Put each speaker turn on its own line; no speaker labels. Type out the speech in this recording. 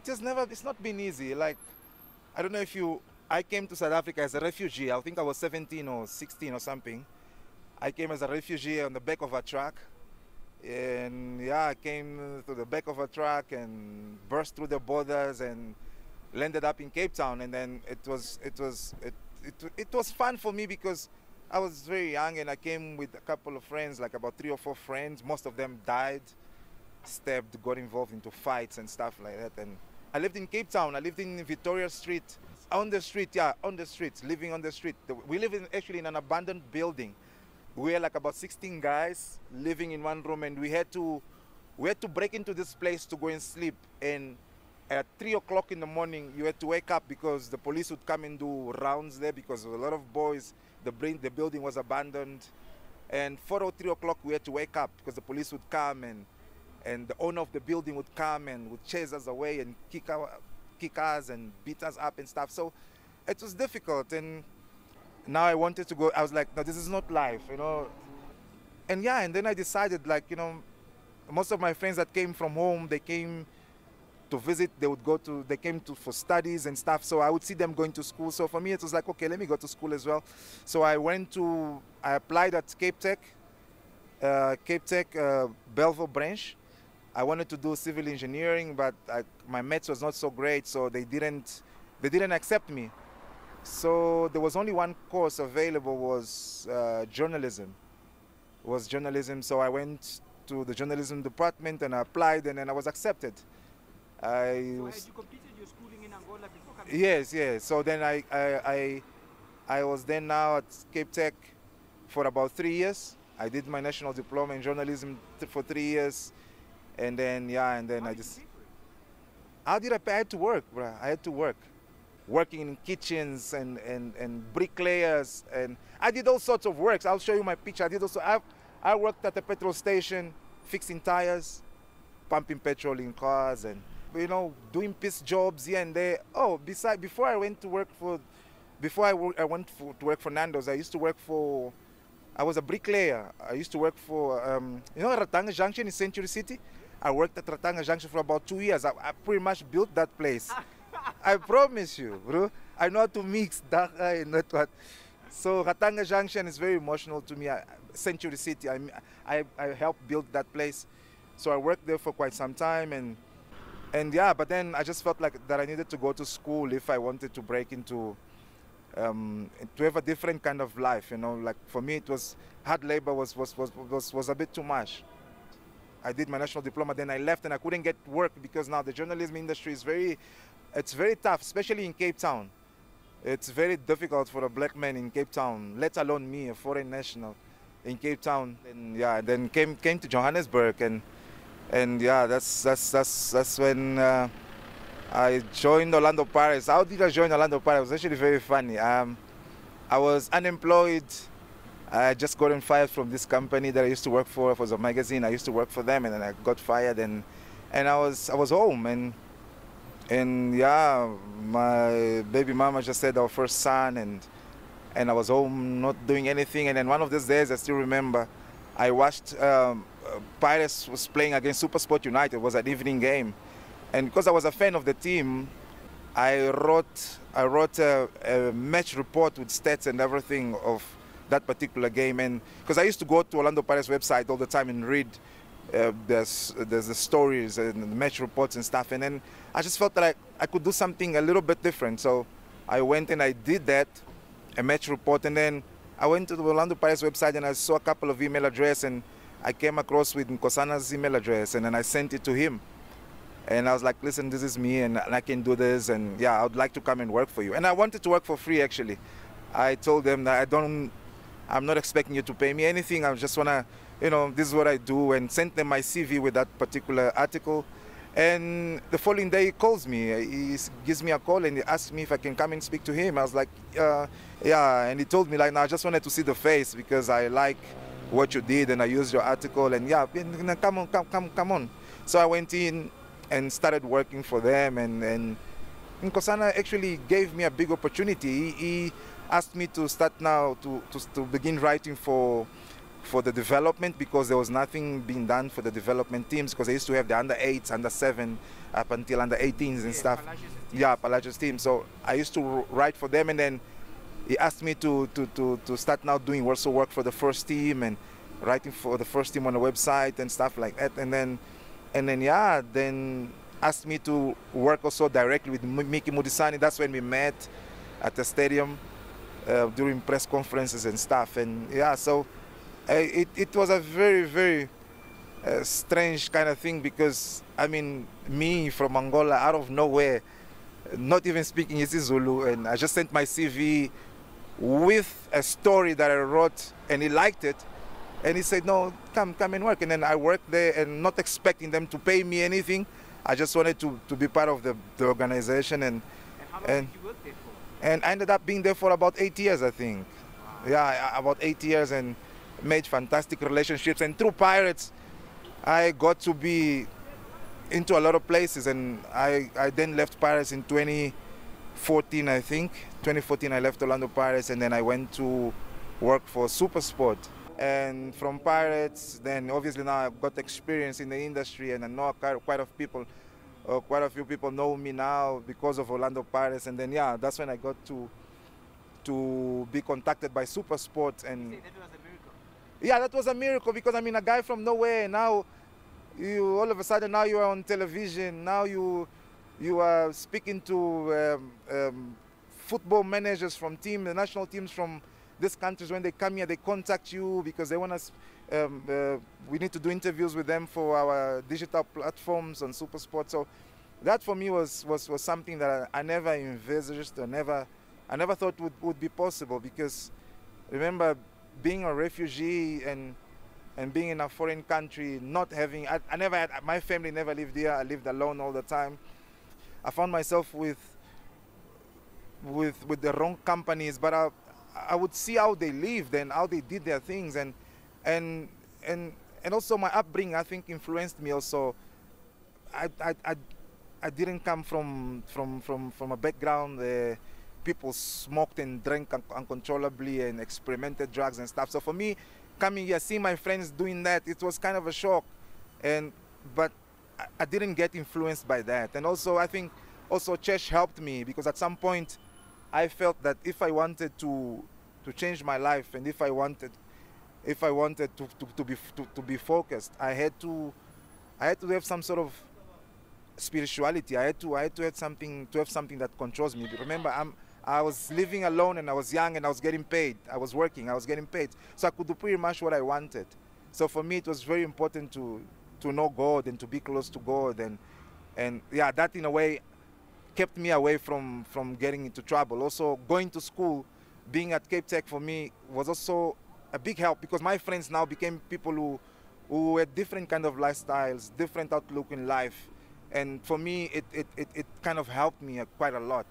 it's not been easy. Like, I don't know if I came to South Africa as a refugee. I think I was 17 or 16 or something. I came as a refugee on the back of a truck. And yeah, I came to the back of a truck and burst through the borders and landed up in Cape Town. And then it was fun for me because I was very young and I came with a couple of friends, like about 3 or 4 friends. Most of them died, stabbed, got involved into fights and stuff like that. And I lived in Cape Town. I lived in Victoria Street, on the street, yeah, on the street, living on the street. We live actually in an abandoned building. We were like about 16 guys living in one room, and we had to break into this place to go and sleep. And at 3 o'clock in the morning, you had to wake up because the police would come and do rounds there because a lot of boys. The building was abandoned, and 4 or 3 o'clock we had to wake up because the police would come and the owner of the building would come and would chase us away and kick us and beat us up and stuff. So it was difficult, and now I wanted to go. I was like, no, this is not life, you know. And yeah, and then I decided, like, you know, most of my friends that came from home, they came to visit, they came for studies and stuff, so I would see them going to school. So for me it was like, okay, let me go to school as well. So I applied at Cape Tech Belleville branch. I wanted to do civil engineering, but my maths was not so great, so they didn't accept me. So there was only one course available, was journalism. So I went to the journalism department and I applied, and then I was accepted.
So had you completed your schooling in Angola before coming?
Yes. So then I was then now at Cape Tech for about 3 years. I did my national diploma in journalism for 3 years, and then
How did you pay for it?
How did I pay? I had to work, bro. I had to work. Working in kitchens and bricklayers, and I did all sorts of works. I'll show you my picture. I worked at a petrol station, fixing tires, pumping petrol in cars, and, you know, doing piece jobs here and there. Oh, before I went to work for Nando's, I was a bricklayer. I used to work for, you know, Ratanga Junction in Century City. I worked at Ratanga Junction for about 2 years. I pretty much built that place. I promise you, bro. I know how to mix Daka and not what. So Ratanga Junction is very emotional to me. Century City, I helped build that place. So I worked there for quite some time, and yeah, but then I just felt like that I needed to go to school if I wanted to break into, to have a different kind of life, you know. Like for me, it was hard labor was a bit too much. I did my national diploma, then I left and I couldn't get work because now the journalism industry is very tough, especially in Cape Town. It's very difficult for a black man in Cape Town, let alone me, a foreign national in Cape Town. And yeah, then came to Johannesburg, and yeah, that's when I joined Orlando Pirates. How did I join Orlando Pirates? It was actually very funny. I was unemployed. I just gotten fired from this company that I used to work for. It was a magazine. I used to work for them, and then I got fired, and I was home, and yeah, my baby mama just had our first son, and I was home not doing anything. And then one of these days, I still remember, I watched Pirates was playing against SuperSport United. It was an evening game, and because I was a fan of the team, I wrote a match report with stats and everything of that particular game. And because I used to go to Orlando Pirates website all the time and read there's the stories and the match reports and stuff, and then I just felt that I could do something a little bit different. So I went and I did that, a match report, and then I went to the Orlando Pirates website and I saw a couple of email addresses, and I came across with Nkosana's email address, and then I sent it to him. And I was like, listen, this is me, and I can do this, and yeah, I would like to come and work for you. And I wanted to work for free, actually. I told them that I'm not expecting you to pay me anything. I just want to, you know, this is what I do, and sent them my CV with that particular article. And the following day he calls me, he gives me a call and he asks me if I can come and speak to him. I was like, yeah, and he told me, like, no, I just wanted to see the face because I like what you did and I used your article, and yeah, come on. So I went in and started working for them, and Nkosana actually gave me a big opportunity. He asked me to start now to begin writing for for the development, because there was nothing being done for the development teams, because they used to have the under 8s, under 7, up until under 18s and stuff. Yeah, Palacios team. So I used to write for them, and then he asked me to start now doing also work for the first team and writing for the first team on the website and stuff like that. And then yeah, then asked me to work also directly with Mickey Mudisani. That's when we met at the stadium during press conferences and stuff. And yeah, so it was a very strange kind of thing, because I mean, me from Angola, out of nowhere, not even speaking isiZulu, and I just sent my CV with a story that I wrote, and he liked it, and he said, no, come and work. And then I worked there, and not expecting them to pay me anything. I just wanted to be part of the organization.
And how long did you work there for?
And I ended up being there for about 8 years, I think. Wow. Yeah, about 8 years, and made fantastic relationships. And through Pirates, I got to be into a lot of places, and I then left Pirates in 2014, I think. 2014 I left Orlando Pirates, and then I went to work for SuperSport. And from Pirates, then obviously now I've got experience in the industry, and I know quite a few people know me now because of Orlando Pirates. And then yeah, that's when I got to be contacted by SuperSport. And
that was a miracle.
Yeah, that was a miracle, because I mean, a guy from nowhere, now you all of a sudden, now you are on television, now you are speaking to football managers from the national teams from these countries. When they come here, they contact you because they want us. We need to do interviews with them for our digital platforms on SuperSport. So that for me was something that I never envisaged, I never thought would be possible. Because remember, being a refugee and being in a foreign country, not having, I never had, my family never lived here. I lived alone all the time. I found myself with the wrong companies, but I would see how they lived and how they did their things, and also my upbringing, I think, influenced me also. I didn't come from a background where people smoked and drank uncontrollably and experimented drugs and stuff. So for me, coming here, seeing my friends doing that, it was kind of a shock. But I didn't get influenced by that. And also, I think also church helped me, because at some point I felt that if I wanted to change my life, and if I wanted to be focused, I had to have some sort of spirituality. I had to have something that controls me. Remember, I was living alone, and I was young, and I was getting paid. I was working, I was getting paid, so I could do pretty much what I wanted. So for me, it was very important to know God and to be close to God, and yeah, that in a way kept me away from getting into trouble. Also, going to school, being at Cape Tech, for me was also a big help, because my friends now became people who had different kind of lifestyles, different outlook in life, and for me it kind of helped me quite a lot.